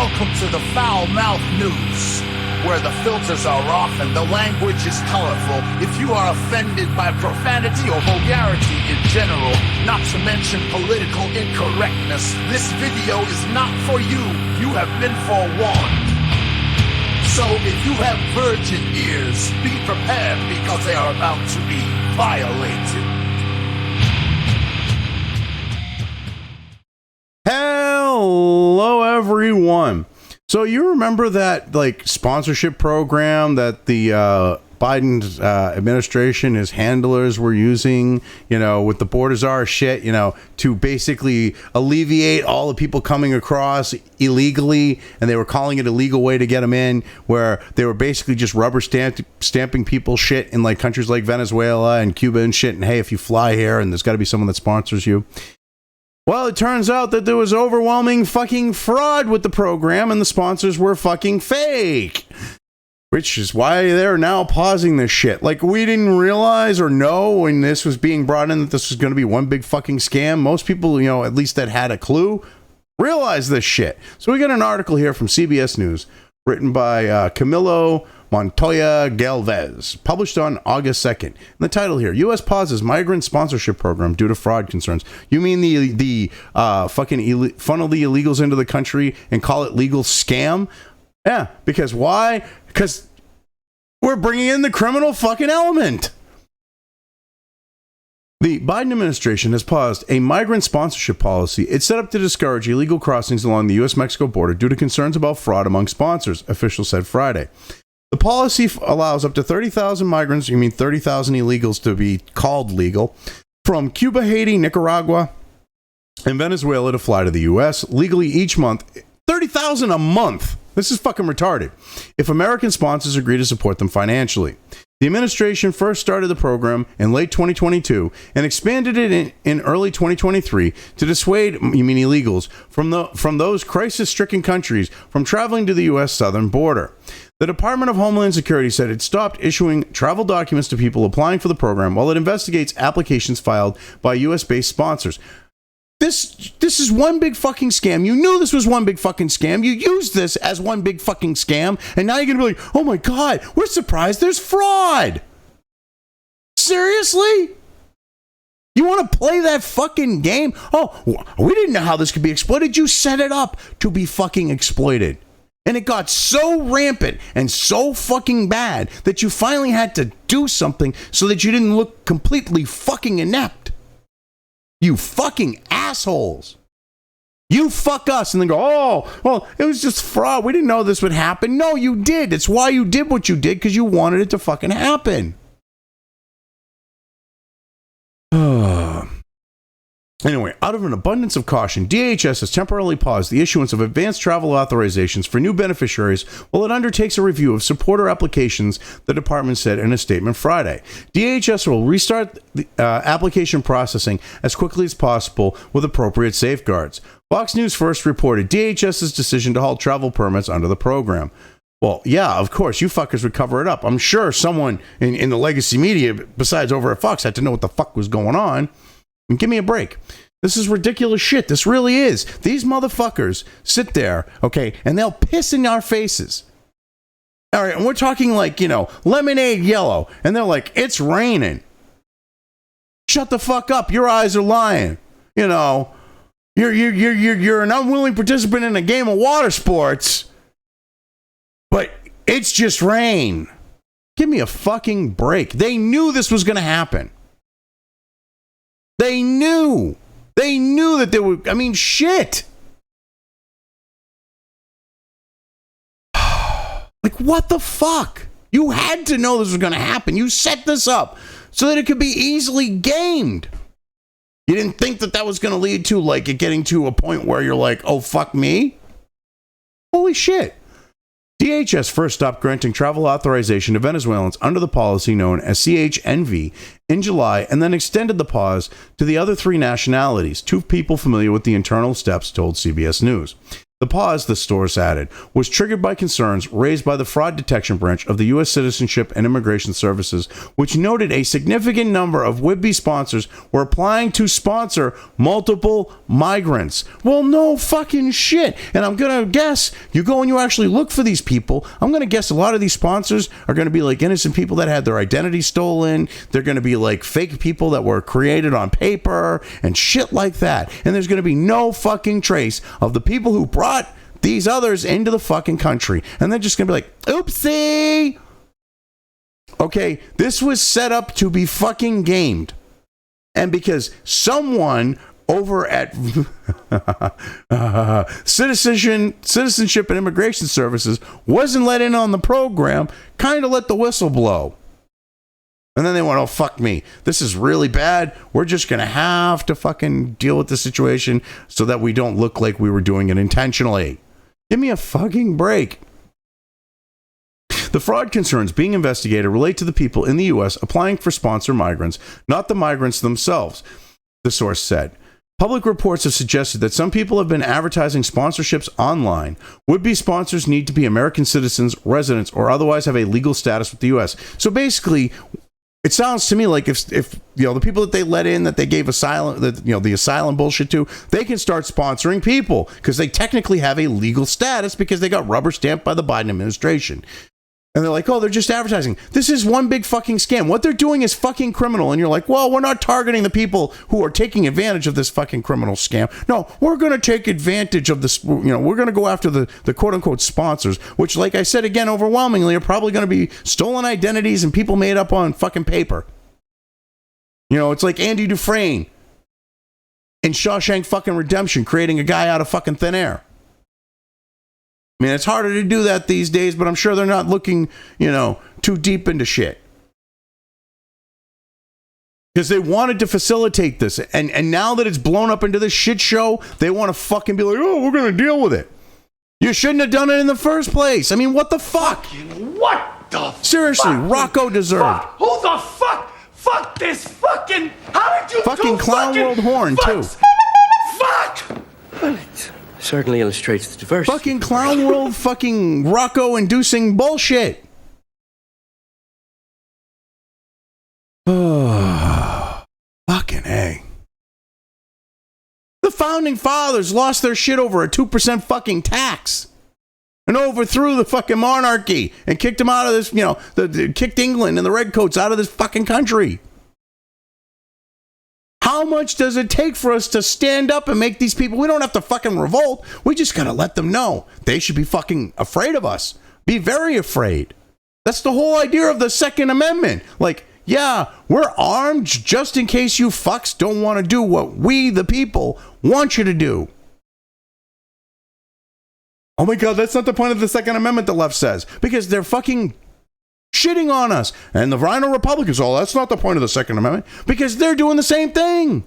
Welcome to the Foul Mouth News, where the filters are off and the language is colorful. If you are offended by profanity or vulgarity in general, not to mention political incorrectness, this video is not for you. You have been forewarned. So if you have virgin ears, be prepared because they are about to be violated. Hello, everyone. So you remember that sponsorship program that the Biden administration, his handlers were using, with the borders are shit, to basically alleviate all the people coming across illegally, and they were calling it a legal way to get them in, where they were basically just rubber stamping people shit in countries like Venezuela and Cuba and shit, and hey, if you fly here, and there's got to be someone that sponsors you. Well, it turns out that there was overwhelming fucking fraud with the program, and the sponsors were fucking fake. Which is why they're now pausing this shit. We didn't realize or know when this was being brought in that this was going to be one big fucking scam. Most people, at least that had a clue, realized this shit. So we got an article here from CBS News, written by Camilo Montoya Galvez, published on August 2nd. And the title here, U.S. pauses migrant sponsorship program due to fraud concerns. You mean the fucking funnel the illegals into the country and call it legal scam? Yeah, because why? Because we're bringing in the criminal fucking element. The Biden administration has paused a migrant sponsorship policy it's set up to discourage illegal crossings along the U.S.-Mexico border due to concerns about fraud among sponsors, officials said Friday. The policy allows up to 30,000 migrants, 30,000 illegals to be called legal, from Cuba, Haiti, Nicaragua, and Venezuela to fly to the U.S. legally each month. 30,000 a month. This is fucking retarded. If American sponsors agree to support them financially. The administration first started the program in late 2022 and expanded it in early 2023 to dissuade, illegals, from those crisis-stricken countries from traveling to the U.S. southern border. The Department of Homeland Security said it stopped issuing travel documents to people applying for the program while it investigates applications filed by U.S.-based sponsors. This is one big fucking scam. You knew this was one big fucking scam. You used this as one big fucking scam, and now you're going to be like, oh my God, we're surprised there's fraud. Seriously? You want to play that fucking game? Oh, we didn't know how this could be exploited. You set it up to be fucking exploited. And it got so rampant and so fucking bad that you finally had to do something so that you didn't look completely fucking inept. You fucking assholes. You fuck us and then go, oh, well, it was just fraud. We didn't know this would happen. No, you did. It's why you did what you did, because you wanted it to fucking happen. Anyway, out of an abundance of caution, DHS has temporarily paused the issuance of advanced travel authorizations for new beneficiaries while it undertakes a review of supporter applications, the department said in a statement Friday. DHS will restart the application processing as quickly as possible with appropriate safeguards. Fox News first reported DHS's decision to halt travel permits under the program. Well, yeah, of course, you fuckers would cover it up. I'm sure someone in the legacy media, besides over at Fox, had to know what the fuck was going on. And give me a break. This is ridiculous shit. This really is. These motherfuckers sit there, okay, and they'll piss in our faces. All right, and we're talking lemonade yellow, and they're like, it's raining. Shut the fuck up. Your eyes are lying. You're an unwilling participant in a game of water sports, but it's just rain. Give me a fucking break. They knew this was going to happen. They knew that they were, shit. What the fuck? You had to know this was going to happen. You set this up so that it could be easily gamed. You didn't think that was going to lead to, it getting to a point where you're like, oh, fuck me? Holy shit. DHS first stopped granting travel authorization to Venezuelans under the policy known as CHNV in July and then extended the pause to the other three nationalities, two people familiar with the internal steps told CBS News. The The pause, the source added, was triggered by concerns raised by the Fraud Detection Branch of the U.S. Citizenship and Immigration Services, which noted a significant number of would-be sponsors were applying to sponsor multiple migrants. Well, no fucking shit. And I'm going to guess, you go and you actually look for these people, I'm going to guess a lot of these sponsors are going to be like innocent people that had their identity stolen. They're going to be like fake people that were created on paper and shit like that. And there's going to be no fucking trace of the people who brought these others into the fucking country. And they're just going to be like, oopsie. Okay, this was set up to be fucking gamed. And because someone over at Citizenship and Immigration Services wasn't let in on the program, kind of let the whistle blow. And then they went, oh, fuck me. This is really bad. We're just going to have to fucking deal with the situation so that we don't look like we were doing it intentionally. Give me a fucking break. The fraud concerns being investigated relate to the people in the U.S. applying for sponsor migrants, not the migrants themselves, the source said. Public reports have suggested that some people have been advertising sponsorships online. Would-be sponsors need to be American citizens, residents, or otherwise have a legal status with the U.S. So basically, it sounds to me like if you know the people that they let in, that they gave asylum, that the asylum bullshit to, they can start sponsoring people because they technically have a legal status because they got rubber stamped by the Biden administration. And they're like, oh, they're just advertising. This is one big fucking scam. What they're doing is fucking criminal. And you're like, well, we're not targeting the people who are taking advantage of this fucking criminal scam. No, we're going to take advantage of this. We're going to go after the quote unquote sponsors, which, like I said again, overwhelmingly are probably going to be stolen identities and people made up on fucking paper. It's like Andy Dufresne in Shawshank fucking Redemption creating a guy out of fucking thin air. I mean, it's harder to do that these days, but I'm sure they're not looking, too deep into shit. Because they wanted to facilitate this. And now that it's blown up into this shit show, they want to fucking be like, oh, we're going to deal with it. You shouldn't have done it in the first place. I mean, what the fuck? What the Seriously, fuck? Rocco deserved. Fuck. Who the fuck? Fuck this fucking... How did you fucking do Clown fucking World Horn, fucks? too. Fuck! Well, it certainly illustrates the diversity. Fucking Clown World fucking Rocco-inducing bullshit. Oh, fucking A. The founding fathers lost their shit over a 2% fucking tax and overthrew the fucking monarchy and kicked them out of this, kicked England and the redcoats out of this fucking country. How much does it take for us to stand up and make these people? We don't have to fucking revolt. We just gotta let them know they should be fucking afraid of us. Be very afraid. That's the whole idea of the Second Amendment. Like, yeah, we're armed just in case you fucks don't want to do what we, the people, want you to do. Oh my God, that's not the point of the Second Amendment, the left says. Because they're fucking shitting on us. And the Rhino Republicans, oh, that's not the point of the Second Amendment. Because they're doing the same thing.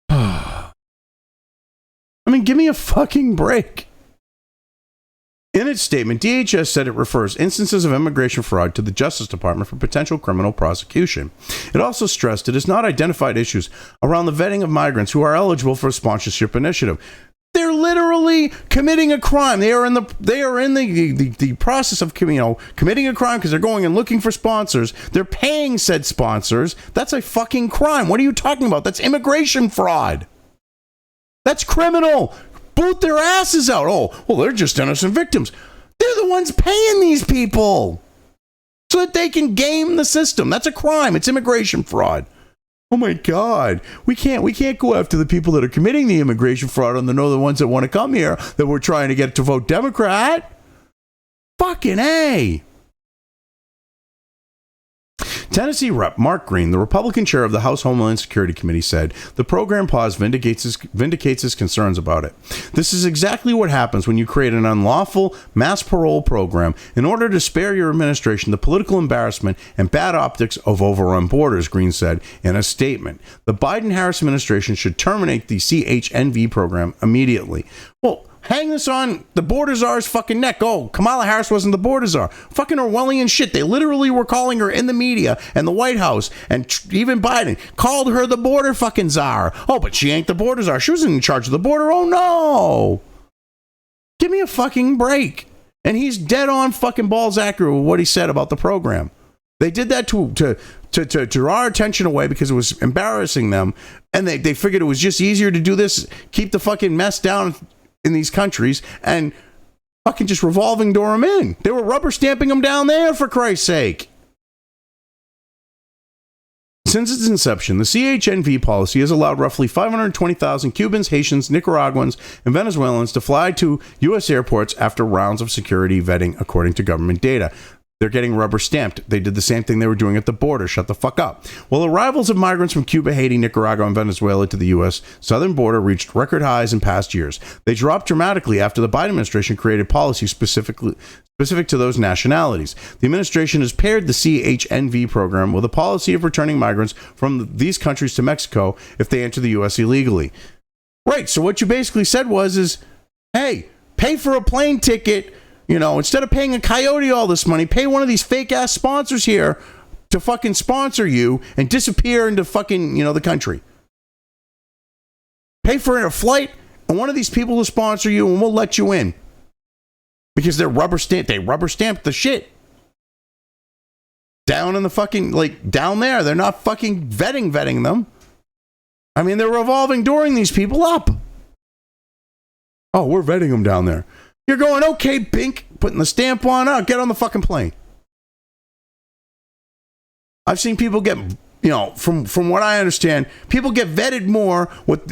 I mean, give me a fucking break. In its statement, DHS said it refers instances of immigration fraud to the Justice Department for potential criminal prosecution. It also stressed it has not identified issues around the vetting of migrants who are eligible for a sponsorship initiative. They're literally committing a crime. They are in the process of committing a crime because they're going and looking for sponsors. They're paying said sponsors. That's a fucking crime. What are you talking about? That's immigration fraud. That's criminal. Boot their asses out. Oh, well, they're just innocent victims. They're the ones paying these people so that they can game the system. That's a crime. It's immigration fraud. Oh my God. We can't go after the people that are committing the immigration fraud and the ones that want to come here that we're trying to get to vote Democrat. Fucking A. Tennessee Rep. Mark Green, the Republican chair of the House Homeland Security Committee, said the program pause vindicates his concerns about it. This is exactly what happens when you create an unlawful mass parole program in order to spare your administration the political embarrassment and bad optics of overrun borders, Green said in a statement. The Biden-Harris administration should terminate the CHNV program immediately. Well, hang this on the border czar's fucking neck. Oh, Kamala Harris wasn't the border czar. Fucking Orwellian shit. They literally were calling her in the media and the White House, and even Biden called her the border fucking czar. Oh, but she ain't the border czar. She wasn't in charge of the border. Oh, no. Give me a fucking break. And he's dead on fucking balls accurate with what he said about the program. They did that to draw our attention away because it was embarrassing them. And they figured it was just easier to do this, keep the fucking mess down in these countries, and fucking just revolving door them in. They were rubber stamping them down there, for Christ's sake. Since its inception, the CHV policy has allowed roughly 520,000 Cubans, Haitians, Nicaraguans, and Venezuelans to fly to U.S. airports after rounds of security vetting, according to government data. They're getting rubber stamped. They did the same thing they were doing at the border. Shut the fuck up. Well, arrivals of migrants from Cuba, Haiti, Nicaragua, and Venezuela to the U.S. southern border reached record highs in past years. They dropped dramatically after the Biden administration created policies specific to those nationalities. The administration has paired the CHV program with a policy of returning migrants from these countries to Mexico if they enter the U.S. illegally. Right. So what you basically said was, hey, pay for a plane ticket. You know, instead of paying a coyote all this money, pay one of these fake ass sponsors here to fucking sponsor you and disappear into fucking, the country. Pay for a flight and one of these people will sponsor you and we'll let you in. Because they rubber stamped the shit. Down in the fucking, down there. They're not fucking vetting them. I mean, they're revolving dooring these people up. Oh, we're vetting them down there. You're going, okay, Bink, putting the stamp on, get on the fucking plane. I've seen people get, from what I understand, people get vetted more with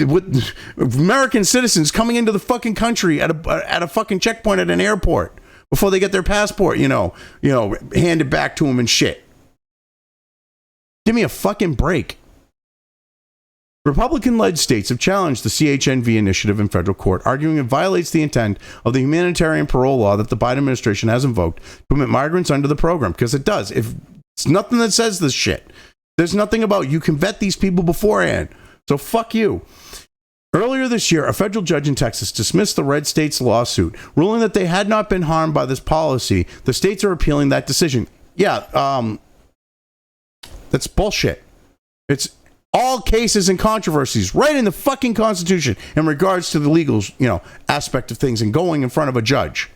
American citizens coming into the fucking country at a fucking checkpoint at an airport before they get their passport, handed back to them and shit. Give me a fucking break. Republican-led states have challenged the CHV initiative in federal court, arguing it violates the intent of the humanitarian parole law that the Biden administration has invoked to permit migrants under the program, because it does. If it's nothing that says this shit. There's nothing about you can vet these people beforehand. So fuck you. Earlier this year, a federal judge in Texas dismissed the red state's lawsuit, ruling that they had not been harmed by this policy. The states are appealing that decision. Yeah, that's bullshit. It's all cases and controversies right in the fucking Constitution in regards to the legal, aspect of things and going in front of a judge.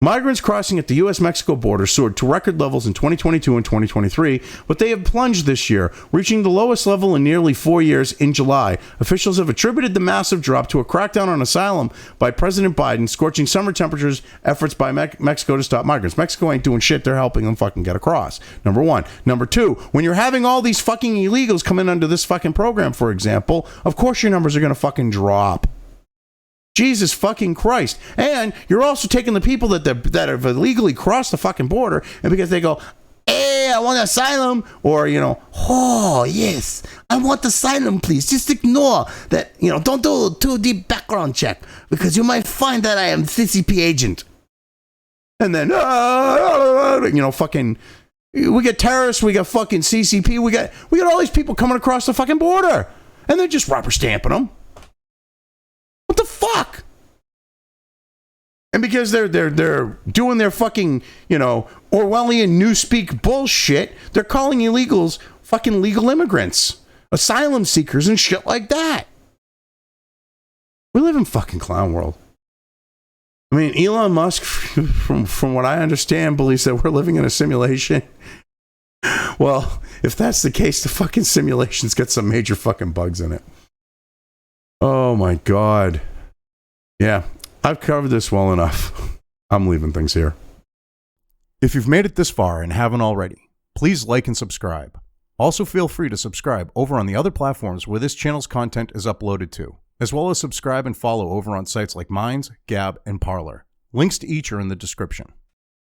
Migrants crossing at the U.S.-Mexico border soared to record levels in 2022 and 2023, but they have plunged this year, reaching the lowest level in nearly 4 years in July. Officials have attributed the massive drop to a crackdown on asylum by President Biden, scorching summer temperatures, efforts by Mexico to stop migrants. Mexico ain't doing shit. They're helping them fucking get across. Number one. Number two, when you're having all these fucking illegals come in under this fucking program, for example, of course your numbers are going to fucking drop. Jesus fucking Christ. And you're also taking the people that have illegally crossed the fucking border, and because they go, hey, I want asylum, or, oh, yes, I want asylum, please. Just ignore that, don't do a too deep background check, because you might find that I am CCP agent. And then, fucking, we get terrorists, we got fucking CCP, we got all these people coming across the fucking border, and they're just rubber stamping them. What the fuck? And because they're doing their fucking, Orwellian newspeak bullshit, they're calling illegals fucking legal immigrants, asylum seekers and shit like that. We live in fucking clown world. I mean, Elon Musk, from what I understand, believes that we're living in a simulation. Well, if that's the case, the fucking simulation's got some major fucking bugs in it. Oh my God. Yeah, I've covered this well enough. I'm leaving things here. If you've made it this far and haven't already, please like and subscribe. Also feel free to subscribe over on the other platforms where this channel's content is uploaded to, as well as subscribe and follow over on sites like Minds, Gab, and Parler. Links to each are in the description.